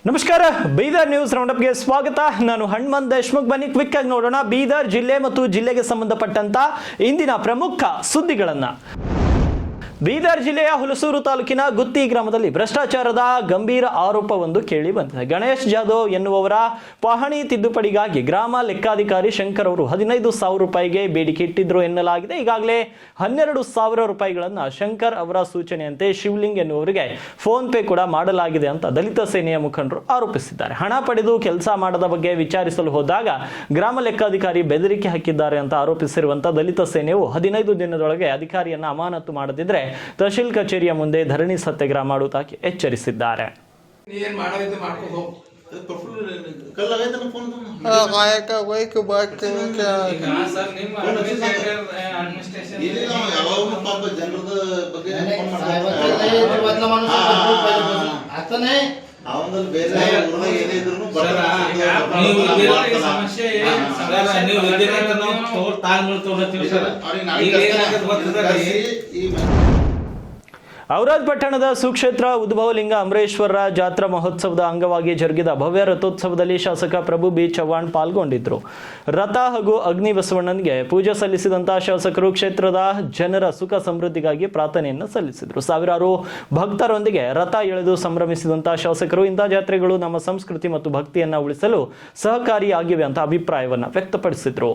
ನಮಸ್ಕಾರ, ಬೀದರ್ ನ್ಯೂಸ್ ರೌಂಡಪ್ಗೆ ಸ್ವಾಗತ. ನಾನು ಹನುಮಂತ್ ದೇಶ್ಮುಖ್. ಬನ್ನಿ ಕ್ವಿಕ್ ಆಗಿ ನೋಡೋಣ ಬೀದರ್ ಜಿಲ್ಲೆ ಮತ್ತು ಜಿಲ್ಲೆಗೆ ಸಂಬಂಧಪಟ್ಟಂತ ಇಂದಿನ ಪ್ರಮುಖ ಸುದ್ದಿಗಳನ್ನ. ಬೀದರ್ ಜಿಲ್ಲೆಯ ಹುಲಸೂರು ತಾಲೂಕಿನ ಗುತ್ತಿ ಗ್ರಾಮದಲ್ಲಿ ಭ್ರಷ್ಟಾಚಾರದ ಗಂಭೀರ ಆರೋಪವೊಂದು ಕೇಳಿ ಬಂದಿದೆ. ಗಣೇಶ್ ಜಾಧವ್ ಎನ್ನುವವರ ಪಹಣಿ ತಿದ್ದುಪಡಿಗಾಗಿ ಗ್ರಾಮ ಲೆಕ್ಕಾಧಿಕಾರಿ ಶಂಕರ್ ಅವರು 15,000 ರೂಪಾಯಿಗೆ ಬೇಡಿಕೆ ಇಟ್ಟಿದ್ರು ಎನ್ನಲಾಗಿದೆ. ಈಗಾಗಲೇ 12,000 ರೂಪಾಯಿಗಳನ್ನು ಶಂಕರ್ ಅವರ ಸೂಚನೆಯಂತೆ ಶಿವಲಿಂಗ್ ಎನ್ನುವರಿಗೆ ಫೋನ್ ಪೇ ಕೂಡ ಮಾಡಲಾಗಿದೆ ಅಂತ ದಲಿತ ಸೇನೆಯ ಮುಖಂಡರು ಆರೋಪಿಸಿದ್ದಾರೆ. ಹಣ ಪಡೆದು ಕೆಲಸ ಮಾಡದ ಬಗ್ಗೆ ವಿಚಾರಿಸಲು ಹೋದಾಗ ಗ್ರಾಮ ಲೆಕ್ಕಾಧಿಕಾರಿ ಬೆದರಿಕೆ ಹಾಕಿದ್ದಾರೆ ಅಂತ ಆರೋಪಿಸಿರುವಂತಹ ದಲಿತ ಸೇನೆಯು 15 ದಿನದೊಳಗೆ ಅಧಿಕಾರಿಯನ್ನ ಅಮಾನತು ಮಾಡದಿದ್ರೆ ತಹಶೀಲ್ ಕಚೇರಿಯ ಮುಂದೆ ಧರಣಿ ಸತ್ಯಾಗ್ರಹ ಮಾಡುವುದಾಗಿ ಎಚ್ಚರಿಸಿದ್ದಾರೆ. ಔರಾದ್ ಪಟ್ಟಣದ ಸುಕ್ಷೇತ್ರ ಉದ್ಭವಲಿಂಗ ಅಮರೇಶ್ವರ ಜಾತ್ರಾ ಮಹೋತ್ಸವದ ಅಂಗವಾಗಿ ಜರುಗಿದ ಭವ್ಯ ರಥೋತ್ಸವದಲ್ಲಿ ಶಾಸಕ ಪ್ರಭು ಬಿ ಚವ್ಹಾಣ್ ಪಾಲ್ಗೊಂಡಿದ್ದರು. ರಥ ಹಾಗೂ ಅಗ್ನಿ ಬಸವಣ್ಣನಿಗೆ ಪೂಜೆ ಸಲ್ಲಿಸಿದಂತಹ ಶಾಸಕರು ಕ್ಷೇತ್ರದ ಜನರ ಸುಖ ಸಮೃದ್ಧಿಗಾಗಿ ಪ್ರಾರ್ಥನೆಯನ್ನು ಸಲ್ಲಿಸಿದರು. ಸಾವಿರಾರು ಭಕ್ತರೊಂದಿಗೆ ರಥ ಎಳೆದು ಸಂಭ್ರಮಿಸಿದಂತಹ ಶಾಸಕರು ಇಂತಹ ಜಾತ್ರೆಗಳು ನಮ್ಮ ಸಂಸ್ಕೃತಿ ಮತ್ತು ಭಕ್ತಿಯನ್ನ ಉಳಿಸಲು ಸಹಕಾರಿಯಾಗಿವೆ ಅಂತ ಅಭಿಪ್ರಾಯವನ್ನು ವ್ಯಕ್ತಪಡಿಸಿದರು.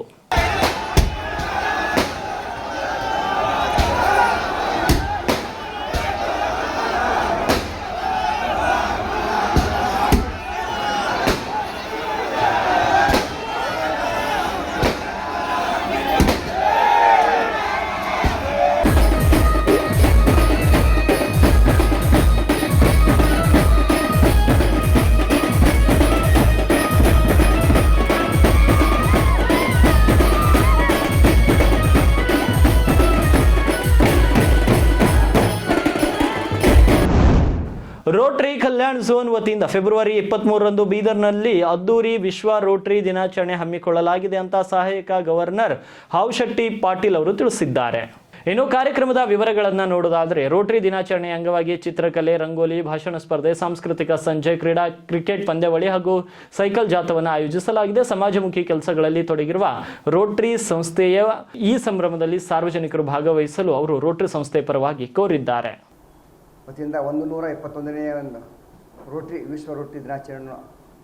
ರೋಟರಿ ಕಲ್ಯಾಣ್ ಝೋನ್ ವತಿಯಿಂದ ಫೆಬ್ರವರಿ 23ರಂದು ಬೀದರ್ನಲ್ಲಿ ಅದ್ದೂರಿ ವಿಶ್ವ ರೋಟರಿ ದಿನಾಚರಣೆ ಹಮ್ಮಿಕೊಳ್ಳಲಾಗಿದೆ ಅಂತ ಸಹಾಯಕ ಗವರ್ನರ್ ಹಾವಶೆಟ್ಟಿ ಪಾಟೀಲ್ ಅವರು ತಿಳಿಸಿದ್ದಾರೆ. ಇನ್ನು ಕಾರ್ಯಕ್ರಮದ ವಿವರಗಳನ್ನು ನೋಡೋದಾದ್ರೆ ರೋಟರಿ ದಿನಾಚರಣೆ ಅಂಗವಾಗಿ ಚಿತ್ರಕಲೆ, ರಂಗೋಲಿ, ಭಾಷಣ ಸ್ಪರ್ಧೆ, ಸಾಂಸ್ಕೃತಿಕ ಸಂಜೆ, ಕ್ರಿಕೆಟ್ ಪಂದ್ಯಾವಳಿ ಹಾಗೂ ಸೈಕಲ್ ಜಾಥಾವನ್ನು ಆಯೋಜಿಸಲಾಗಿದೆ. ಸಮಾಜಮುಖಿ ಕೆಲಸಗಳಲ್ಲಿ ತೊಡಗಿರುವ ರೋಟರಿ ಸಂಸ್ಥೆಯ ಈ ಸಂಭ್ರಮದಲ್ಲಿ ಸಾರ್ವಜನಿಕರು ಭಾಗವಹಿಸಲು ಅವರು ರೋಟರಿ ಸಂಸ್ಥೆ ಪರವಾಗಿ ಕೋರಿದ್ದಾರೆ. ವತಿಯಿಂದ 121ನೇ ರೋಟರಿ ವಿಶ್ವ ರೋಟರಿ ದಿನಾಚರಣೆಯನ್ನು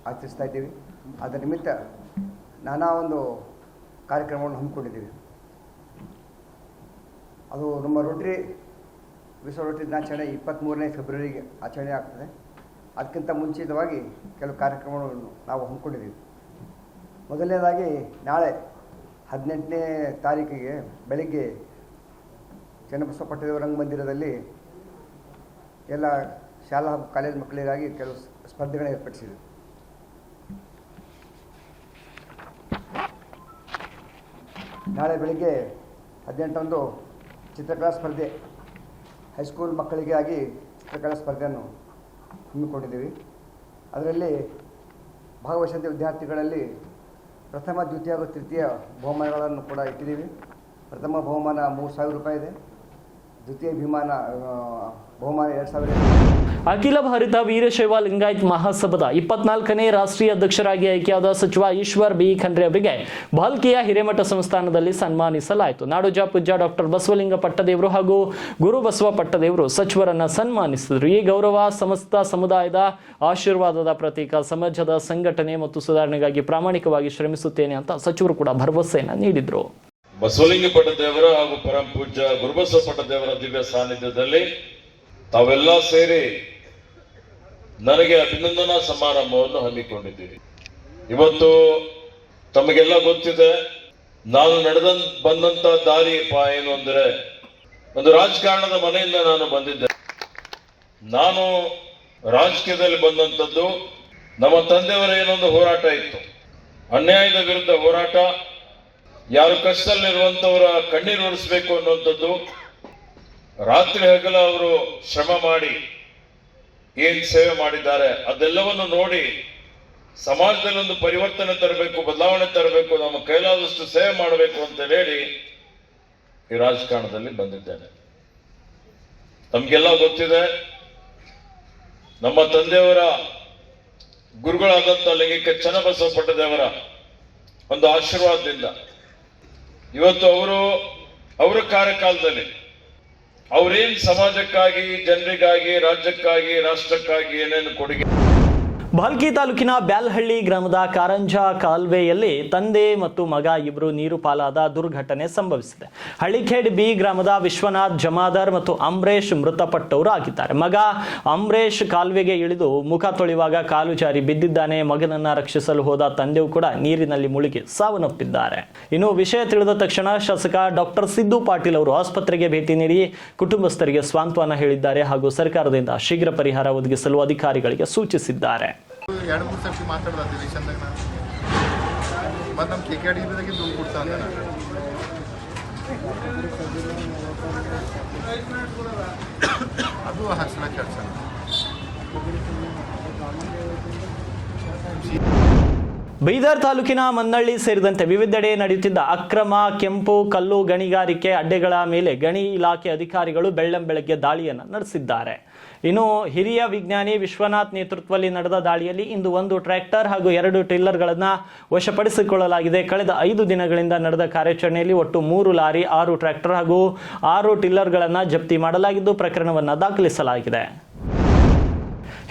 ಆಚರಿಸ್ತಾ ಇದ್ದೀವಿ. ಅದರ ನಿಮಿತ್ತ ನಾನಾ ಒಂದು ಕಾರ್ಯಕ್ರಮವನ್ನು ಹಮ್ಮಿಕೊಂಡಿದ್ದೀವಿ. ಅದು ನಮ್ಮ ರೋಟರಿ ವಿಶ್ವ ರೋಟರಿ ದಿನಾಚರಣೆ 23ನೇ ಫೆಬ್ರವರಿಗೆ ಆಚರಣೆ ಆಗ್ತದೆ. ಅದಕ್ಕಿಂತ ಮುಂಚಿತವಾಗಿ ಕೆಲವು ಕಾರ್ಯಕ್ರಮಗಳನ್ನು ನಾವು ಹಮ್ಮಿಕೊಂಡಿದ್ದೀವಿ. ಮೊದಲನೇದಾಗಿ ನಾಳೆ 18ನೇ ತಾರೀಕಿಗೆ ಬೆಳಗ್ಗೆ ಚನ್ನಬಸವ ಪಟ್ಟದೇವರ ರಂಗಮಂದಿರದಲ್ಲಿ ಎಲ್ಲ ಶಾಲಾ ಹಾಗೂ ಕಾಲೇಜು ಮಕ್ಕಳಿಗಾಗಿ ಕೆಲವು ಸ್ಪರ್ಧೆಗಳನ್ನು ಏರ್ಪಡಿಸಿದೆ. ನಾಳೆ ಬೆಳಗ್ಗೆ 18ರಂದು ಚಿತ್ರಕಲಾ ಸ್ಪರ್ಧೆ, ಹೈಸ್ಕೂಲ್ ಮಕ್ಕಳಿಗಾಗಿ ಚಿತ್ರಕಲಾ ಸ್ಪರ್ಧೆಯನ್ನು ಹಮ್ಮಿಕೊಂಡಿದ್ದೀವಿ. ಅದರಲ್ಲಿ ಭಾಗವಹಿಸಿದ ವಿದ್ಯಾರ್ಥಿಗಳಲ್ಲಿ ಪ್ರಥಮ, ದ್ವಿತೀಯ ಹಾಗೂ ತೃತೀಯ ಬಹುಮಾನಗಳನ್ನು ಕೂಡ ಇಟ್ಟಿದ್ದೀವಿ. ಪ್ರಥಮ ಬಹುಮಾನ 3,000 ರೂಪಾಯಿ ಇದೆ. ದ್ವಿತೀಯ ಬಹುಮಾನ 2,000. ಅಖಿಲ ಭಾರತ ವೀರಶೈವ ಲಿಂಗಾಯತ್ ಮಹಾಸಭಾದ 24ನೇ ರಾಷ್ಟ್ರೀಯ ಅಧ್ಯಕ್ಷರಾಗಿ ಆಯ್ಕೆಯಾದ ಸಚಿವ ಈಶ್ವರ್ ಬಿ ಖಂಡ್ರೆ ಅವರಿಗೆ ಭಾಲ್ಕಿಯ ಹಿರೇಮಠ ಸಂಸ್ಥಾನದಲ್ಲಿ ಸನ್ಮಾನಿಸಲಾಯಿತು. ನಾಡೋಜ ಪೂಜ್ಯ ಡಾಕ್ಟರ್ ಬಸವಲಿಂಗ ಪಟ್ಟದೇವರು ಹಾಗೂ ಗುರು ಬಸವ ಪಟ್ಟದೇವರು ಸಚಿವರನ್ನ ಸನ್ಮಾನಿಸಿದರು. ಈ ಗೌರವ ಸಮಸ್ತ ಸಮುದಾಯದ ಆಶೀರ್ವಾದದ ಪ್ರತೀಕ. ಸಮಾಜದ ಸಂಘಟನೆ ಮತ್ತು ಸುಧಾರಣೆಗಾಗಿ ಪ್ರಾಮಾಣಿಕವಾಗಿ ಶ್ರಮಿಸುತ್ತೇನೆ ಅಂತ ಸಚಿವರು ಕೂಡ ಭರವಸೆಯನ್ನು ನೀಡಿದರು. ಬಸವಲಿಂಗ ಪಟ್ಟದೇವರ ಹಾಗೂ ಪರಮ ಪೂಜ್ಯ ಗುರುಬಸವ ಪಟ್ಟದೇವರ ದಿವ್ಯ ಸಾನ್ನಿಧ್ಯದಲ್ಲಿ ತಾವೆಲ್ಲ ಸೇರಿ ನನಗೆ ಅಭಿನಂದನಾ ಸಮಾರಂಭವನ್ನು ಹಮ್ಮಿಕೊಂಡಿದ್ದೀರಿ. ಇವತ್ತು ತಮಗೆಲ್ಲ ಗೊತ್ತಿದೆ, ನಾನು ಬಂದಂತ ದಾರಿ ಏನು ಅಂದ್ರೆ, ಒಂದು ರಾಜಕಾರಣದ ಮನೆಯಿಂದ ನಾನು ಬಂದಿದ್ದೆ. ನಾನು ರಾಜಕೀಯದಲ್ಲಿ ಬಂದಂಥದ್ದು ನಮ್ಮ ತಂದೆಯವರ ಏನೊಂದು ಹೋರಾಟ ಇತ್ತು, ಅನ್ಯಾಯದ ವಿರುದ್ಧ ಹೋರಾಟ, ಯಾರು ಕಷ್ಟದಲ್ಲಿರುವಂತವರ ಕಣ್ಣೀರು ಒರೆಸಬೇಕು ಅನ್ನುವಂಥದ್ದು. ರಾತ್ರಿ ಹಗಲ ಅವರು ಶ್ರಮ ಮಾಡಿ ಏನ್ ಸೇವೆ ಮಾಡಿದ್ದಾರೆ ಅದೆಲ್ಲವನ್ನು ನೋಡಿ ಸಮಾಜದಲ್ಲಿ ಒಂದು ಪರಿವರ್ತನೆ ತರಬೇಕು, ಬದಲಾವಣೆ ತರಬೇಕು, ನಮ್ಮ ಕೈಲಾದಷ್ಟು ಸೇವೆ ಮಾಡಬೇಕು ಅಂತ ಹೇಳಿ ಈ ರಾಜಕಾರಣದಲ್ಲಿ ಬಂದಿದ್ದೇನೆ. ತಮಗೆಲ್ಲ ಗೊತ್ತಿದೆ, ನಮ್ಮ ತಂದೆಯವರ ಗುರುಗಳಾದಂಥ ಲಿಂಗಿಕ ಚನ್ನಬಸವ ಪಟ್ಟದೇವರ ಒಂದು ಆಶೀರ್ವಾದದಿಂದ ಇವತ್ತು ಅವರ ಕಾರ್ಯಕಾಲದಲ್ಲಿ ಅವರೇನ್ ಸಮಾಜಕ್ಕಾಗಿ, ಜನರಿಗಾಗಿ, ರಾಜ್ಯಕ್ಕಾಗಿ, ರಾಷ್ಟ್ರಕ್ಕಾಗಿ ಏನೇನು ಕೊಡುಗೆ. ಭಾಲ್ಕಿ ತಾಲೂಕಿನ ಬ್ಯಾಲ್ಹಳ್ಳಿ ಗ್ರಾಮದ ಕಾರಂಜ ಕಾಲುವೆಯಲ್ಲಿ ತಂದೆ ಮತ್ತು ಮಗ ಇಬ್ಬರು ನೀರು ಪಾಲಾದ ದುರ್ಘಟನೆ ಸಂಭವಿಸಿದೆ. ಹಳ್ಳಿಖೇಡ್ ಬಿ ಗ್ರಾಮದ ವಿಶ್ವನಾಥ್ ಜಮಾದಾರ್ ಮತ್ತು ಅಂಬರೀಶ್ ಮೃತಪಟ್ಟವರು ಆಗಿದ್ದಾರೆ. ಮಗ ಅಂಬರೀಶ್ ಕಾಲುವೆಗೆ ಇಳಿದು ಮುಖ ತೊಳೆಯುವಾಗ ಕಾಲು ಜಾರಿ ಬಿದ್ದಿದ್ದಾನೆ. ಮಗನನ್ನ ರಕ್ಷಿಸಲು ಹೋದ ತಂದೆಯೂ ಕೂಡ ನೀರಿನಲ್ಲಿ ಮುಳುಗಿ ಸಾವನ್ನಪ್ಪಿದ್ದಾರೆ. ಇನ್ನು ವಿಷಯ ತಿಳಿದ ತಕ್ಷಣ ಶಾಸಕ ಡಾಕ್ಟರ್ ಸಿದ್ದು ಪಾಟೀಲ್ ಅವರು ಆಸ್ಪತ್ರೆಗೆ ಭೇಟಿ ನೀಡಿ ಕುಟುಂಬಸ್ಥರಿಗೆ ಸಾಂತ್ವನ ಹೇಳಿದ್ದಾರೆ ಹಾಗೂ ಸರ್ಕಾರದಿಂದ ಶೀಘ್ರ ಪರಿಹಾರ ಒದಗಿಸಲು ಅಧಿಕಾರಿಗಳಿಗೆ ಸೂಚಿಸಿದ್ದಾರೆ. 2-3 ಸರ್ತಿ ಮಾತಾಡೋದು ಅಧಿವೇಶನದಾಗ ನಾನು ಮತ್ತು ನಮ್ಮ KKDದಾಗಿ ದುಡ್ಡು ಕೊಡ್ತಾನೆ ಅದು ಹಸನ ಕೆಲಸ. ಬೀದರ್ ತಾಲೂಕಿನ ಮನ್ನಳ್ಳಿ ಸೇರಿದಂತೆ ವಿವಿಧೆಡೆ ನಡೆಯುತ್ತಿದ್ದ ಅಕ್ರಮ ಕೆಂಪು ಕಲ್ಲು ಗಣಿಗಾರಿಕೆ ಅಡ್ಡೆಗಳ ಮೇಲೆ ಗಣಿ ಇಲಾಖೆ ಅಧಿಕಾರಿಗಳು ಬೆಳ್ಳಂಬೆಳಗ್ಗೆ ದಾಳಿಯನ್ನು ನಡೆಸಿದ್ದಾರೆ. ಇನ್ನು ಹಿರಿಯ ವಿಜ್ಞಾನಿ ವಿಶ್ವನಾಥ್ ನೇತೃತ್ವದಲ್ಲಿ ನಡೆದ ದಾಳಿಯಲ್ಲಿ ಇಂದು 1 ಟ್ರ್ಯಾಕ್ಟರ್ ಹಾಗೂ 2 ಟಿಲ್ಲರ್ಗಳನ್ನು ವಶಪಡಿಸಿಕೊಳ್ಳಲಾಗಿದೆ. ಕಳೆದ 5 ದಿನಗಳಿಂದ ನಡೆದ ಕಾರ್ಯಾಚರಣೆಯಲ್ಲಿ ಒಟ್ಟು 3 ಲಾರಿ, 6 ಟ್ರ್ಯಾಕ್ಟರ್ ಹಾಗೂ 6 ಟಿಲ್ಲರ್ಗಳನ್ನು ಜಪ್ತಿ ಮಾಡಲಾಗಿದ್ದು ಪ್ರಕರಣವನ್ನು ದಾಖಲಿಸಲಾಗಿದೆ.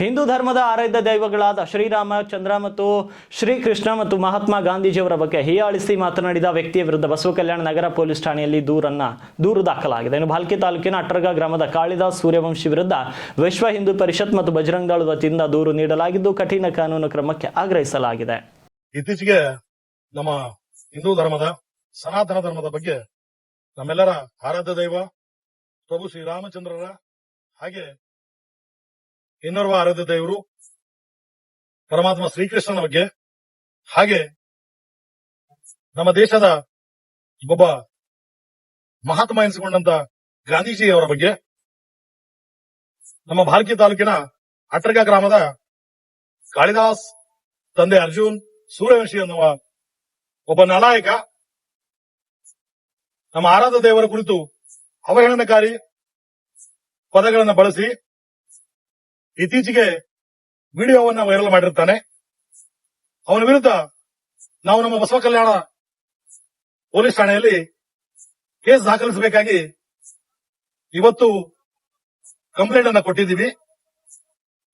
ಹಿಂದೂ ಧರ್ಮದ ಆರಾಧ್ಯ ದೈವಗಳಾದ ಶ್ರೀರಾಮಚಂದ್ರ ಮತ್ತು ಶ್ರೀಕೃಷ್ಣ ಮತ್ತು ಮಹಾತ್ಮ ಗಾಂಧೀಜಿಯವರ ಬಗ್ಗೆ ಹೀಯಾಳಿಸಿ ಮಾತನಾಡಿದ ವ್ಯಕ್ತಿಯ ವಿರುದ್ಧ ಬಸವ ಕಲ್ಯಾಣ ನಗರ ಪೊಲೀಸ್ ಠಾಣೆಯಲ್ಲಿ ದೂರು ದಾಖಲಾಗಿದೆ. ಇನ್ನು ಭಾಲ್ಕಿ ತಾಲೂಕಿನ ಅಟ್ರಗ ಗ್ರಾಮದ ಕಾಳಿದಾಸ್ ಸೂರ್ಯವಂಶಿ ವಿರುದ್ಧ ವಿಶ್ವ ಹಿಂದೂ ಪರಿಷತ್ ಮತ್ತು ಬಜರಂಗ ದಳ ವತಿಯಿಂದ ದೂರು ನೀಡಲಾಗಿದ್ದು ಕಠಿಣ ಕಾನೂನು ಕ್ರಮಕ್ಕೆ ಆಗ್ರಹಿಸಲಾಗಿದೆ. ಇತ್ತೀಚೆಗೆ ನಮ್ಮ ಹಿಂದೂ ಧರ್ಮದ ಸನಾತನ ಧರ್ಮದ ಬಗ್ಗೆ ನಮ್ಮೆಲ್ಲರ ಆರಾಧ್ಯ ದೈವ ಪ್ರಭು ಶ್ರೀರಾಮಚಂದ್ರರ ಹಾಗೆ ಇನ್ನೋರ್ವ ಆರಾಧ್ಯ ದೇವರು ಪರಮಾತ್ಮ ಶ್ರೀಕೃಷ್ಣನ ಬಗ್ಗೆ ಹಾಗೆ ನಮ್ಮ ದೇಶದ ಒಬ್ಬ ಮಹಾತ್ಮ ಎನಿಸಿಕೊಂಡಂತ ಗಾಂಧೀಜಿಯವರ ಬಗ್ಗೆ ನಮ್ಮ ಭಾಲ್ಕಿ ತಾಲೂಕಿನ ಅಟ್ರಗ ಗ್ರಾಮದ ಕಾಳಿದಾಸ್ ತಂದೆ ಅರ್ಜುನ್ ಸೂರ್ಯವಂಶಿ ಎನ್ನುವ ಒಬ್ಬ ನಾಯಕ ನಮ್ಮ ಆರಾಧ್ಯ ದೇವರ ಕುರಿತು ಅವಹೇಳನಕಾರಿ ಪದಗಳನ್ನು ಬಳಸಿ ಇತ್ತೀಚೆಗೆ ವಿಡಿಯೋವನ್ನು ವೈರಲ್ ಮಾಡಿರ್ತಾನೆ. ಅವನ ವಿರುದ್ಧ ನಾವು ನಮ್ಮ ಬಸವ ಕಲ್ಯಾಣ ಪೊಲೀಸ್ ಠಾಣೆಯಲ್ಲಿ ಕೇಸ್ ದಾಖಲಿಸಬೇಕಾಗಿ ಇವತ್ತು ಕಂಪ್ಲೇಂಟ್ ಅನ್ನು ಕೊಟ್ಟಿದ್ದೀವಿ.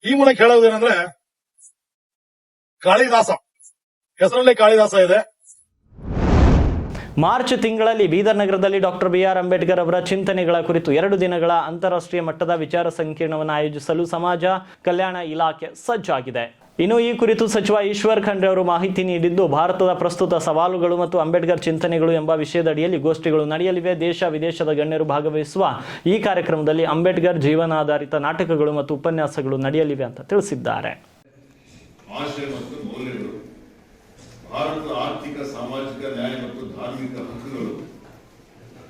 ಈ ಮೂಲಕ ಹೇಳುವುದೇನೆಂದ್ರೆ, ಕಾಳಿದಾಸ ಹೆಸರಲ್ಲಿ ಕಾಳಿದಾಸ ಇದೆ. ಮಾರ್ಚ್ ತಿಂಗಳಲ್ಲಿ ಬೀದರ್ ನಗರದಲ್ಲಿ ಡಾಕ್ಟರ್ BR ಅಂಬೇಡ್ಕರ್ ಅವರ ಚಿಂತನೆಗಳ ಕುರಿತು 2 ದಿನಗಳ ಅಂತಾರಾಷ್ಟ್ರೀಯ ಮಟ್ಟದ ವಿಚಾರ ಸಂಕಿರಣವನ್ನು ಆಯೋಜಿಸಲು ಸಮಾಜ ಕಲ್ಯಾಣ ಇಲಾಖೆ ಸಜ್ಜಾಗಿದೆ. ಇನ್ನು ಈ ಕುರಿತು ಸಚಿವ ಈಶ್ವರ್ ಖಂಡ್ರೆ ಅವರು ಮಾಹಿತಿ ನೀಡಿದ್ದು, ಭಾರತದ ಪ್ರಸ್ತುತ ಸವಾಲುಗಳು ಮತ್ತು ಅಂಬೇಡ್ಕರ್ ಚಿಂತನೆಗಳು ಎಂಬ ವಿಷಯದಡಿಯಲ್ಲಿ ಗೋಷ್ಠಿಗಳು ನಡೆಯಲಿವೆ. ದೇಶ ವಿದೇಶದ ಗಣ್ಯರು ಭಾಗವಹಿಸುವ ಈ ಕಾರ್ಯಕ್ರಮದಲ್ಲಿ ಅಂಬೇಡ್ಕರ್ ಜೀವನಾಧಾರಿತ ನಾಟಕಗಳು ಮತ್ತು ಉಪನ್ಯಾಸಗಳು ನಡೆಯಲಿವೆ ಅಂತ ತಿಳಿಸಿದ್ದಾರೆ. ಭಾರತದ ಆರ್ಥಿಕ, ಸಾಮಾಜಿಕ, ನ್ಯಾಯ ಮತ್ತು ಧಾರ್ಮಿಕ ಹಕ್ಕುಗಳು,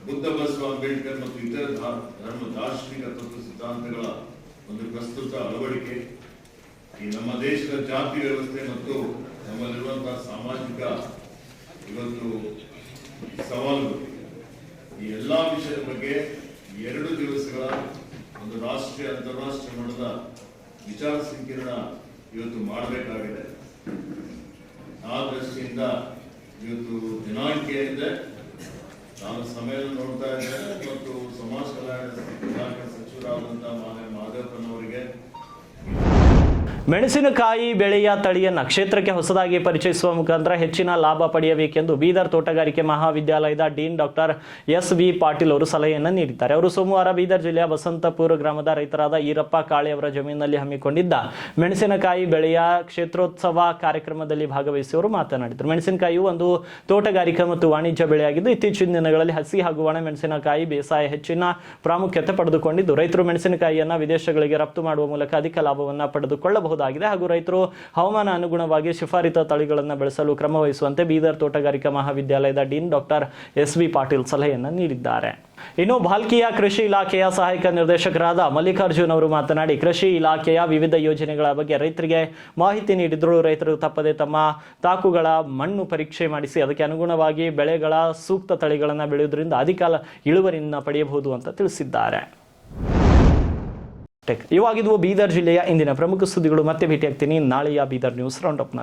ಬುದ್ಧ, ಬಸವ, ಅಂಬೇಡ್ಕರ್ ಮತ್ತು ಇತರ ಧರ್ಮ ದಾರ್ಶನಿಕ ತತ್ವ ಸಿದ್ಧಾಂತಗಳ ಒಂದು ಪ್ರಸ್ತುತ ಅಳವಡಿಕೆ, ಈ ನಮ್ಮ ದೇಶದ ಜಾತಿ ವ್ಯವಸ್ಥೆ ಮತ್ತು ನಮ್ಮಲ್ಲಿರುವಂತಹ ಸಾಮಾಜಿಕ ಇವತ್ತು ಸವಾಲುಗಳು, ಈ ಎಲ್ಲಾ ವಿಷಯದ ಬಗ್ಗೆ 2 ದಿವಸಗಳ ಒಂದು ರಾಷ್ಟ್ರೀಯ ಅಂತಾರಾಷ್ಟ್ರೀಯ ಮಟ್ಟದ ವಿಚಾರ ಸಂಕಿರಣ ಇವತ್ತು ಮಾಡಬೇಕಾಗಿದೆ. ಆ ದೃಷ್ಟಿಯಿಂದ ಇವತ್ತು ದಿನಾಂಕ ಏನಿದೆ, ನಾನು ಸಮಯ ನೋಡ್ತಾ ಇದ್ದೇನೆ ಮತ್ತು ಸಮಾಜ ಕಲ್ಯಾಣ ಇಲಾಖೆ ಸಚಿವರಾದಂತಹ ಮಾದೇವಪ್ಪನವರಿಗೆ ಮೆಣಸಿನಕಾಯಿ ಬೆಳೆಯ ತಳಿಯನ್ನು ಕ್ಷೇತ್ರಕ್ಕೆ ಹೊಸದಾಗಿ ಪರಿಚಯಿಸುವ ಮುಖಾಂತರ ಹೆಚ್ಚಿನ ಲಾಭ ಪಡೆಯಬೇಕೆಂದು ಬೀದರ್ ತೋಟಗಾರಿಕೆ ಮಹಾವಿದ್ಯಾಲಯದ ಡೀನ್ ಡಾಕ್ಟರ್ SV ಪಾಟೀಲ್ ಅವರು ಸಲಹೆಯನ್ನು ನೀಡಿದ್ದಾರೆ. ಅವರು ಸೋಮವಾರ ಬೀದರ್ ಜಿಲ್ಲೆಯ ಬಸಂತಪುರ ಗ್ರಾಮದ ರೈತರಾದ ಈರಪ್ಪ ಕಾಳೆ ಅವರ ಜಮೀನಿನಲ್ಲಿ ಹಮ್ಮಿಕೊಂಡಿದ್ದ ಮೆಣಸಿನಕಾಯಿ ಬೆಳೆಯ ಕ್ಷೇತ್ರೋತ್ಸವ ಕಾರ್ಯಕ್ರಮದಲ್ಲಿ ಭಾಗವಹಿಸಿ ಅವರು ಮಾತನಾಡಿದರು. ಮೆಣಸಿನಕಾಯಿಯು ಒಂದು ತೋಟಗಾರಿಕಾ ಮತ್ತು ವಾಣಿಜ್ಯ ಬೆಳೆಯಾಗಿದ್ದು, ಇತ್ತೀಚಿನ ದಿನಗಳಲ್ಲಿ ಹಸಿ ಹಾಗೂ ಒಣ ಮೆಣಸಿನಕಾಯಿ ಬೇಸಾಯ ಹೆಚ್ಚಿನ ಪ್ರಾಮುಖ್ಯತೆ ಪಡೆದುಕೊಂಡಿದ್ದು, ರೈತರು ಮೆಣಸಿನಕಾಯಿಯನ್ನು ವಿದೇಶಗಳಿಗೆ ರಫ್ತು ಮಾಡುವ ಮೂಲಕ ಅಧಿಕ ಲಾಭವನ್ನು ಪಡೆದುಕೊಳ್ಳಬಹುದು ಹಾಗೂ ರೈತರು ಹವಾಮಾನ ಅನುಗುಣವಾಗಿ ಶಿಫಾರಿತ ತಳಿಗಳನ್ನು ಬೆಳೆಸಲು ಕ್ರಮ ವಹಿಸುವಂತೆ ಬೀದರ್ ತೋಟಗಾರಿಕಾ ಮಹಾವಿದ್ಯಾಲಯದ ಡೀನ್ ಡಾಕ್ಟರ್ SV ಪಾಟೀಲ್ ಸಲಹೆಯನ್ನು ನೀಡಿದ್ದಾರೆ. ಇನ್ನು ಭಾಲ್ಕಿಯ ಕೃಷಿ ಇಲಾಖೆಯ ಸಹಾಯಕ ನಿರ್ದೇಶಕರಾದ ಮಲ್ಲಿಕಾರ್ಜುನ್ ಅವರು ಮಾತನಾಡಿ, ಕೃಷಿ ಇಲಾಖೆಯ ವಿವಿಧ ಯೋಜನೆಗಳ ಬಗ್ಗೆ ರೈತರಿಗೆ ಮಾಹಿತಿ ನೀಡಿದ್ರು. ರೈತರು ತಪ್ಪದೆ ತಮ್ಮ ತಾಕುಗಳ ಮಣ್ಣು ಪರೀಕ್ಷೆ ಮಾಡಿಸಿ ಅದಕ್ಕೆ ಅನುಗುಣವಾಗಿ ಬೆಳೆಗಳ ಸೂಕ್ತ ತಳಿಗಳನ್ನು ಬೆಳೆಯುವುದರಿಂದ ಅಧಿಕ ಇಳುವರಿಯನ್ನು ಪಡೆಯಬಹುದು ಅಂತ ತಿಳಿಸಿದ್ದಾರೆ. ಇವಾಗಿದ್ವು ಬೀದರ್ ಜಿಲ್ಲೆಯ ಇಂದಿನ ಪ್ರಮುಖ ಸುದ್ದಿಗಳು. ಮತ್ತೆ ಭೇಟಿಯಾಗ್ತೀನಿ ನಾಳೆಯ ಬೀದರ್ ನ್ಯೂಸ್ ರೌಂಡ್ ಅಪ್ನಲ್ಲಿ.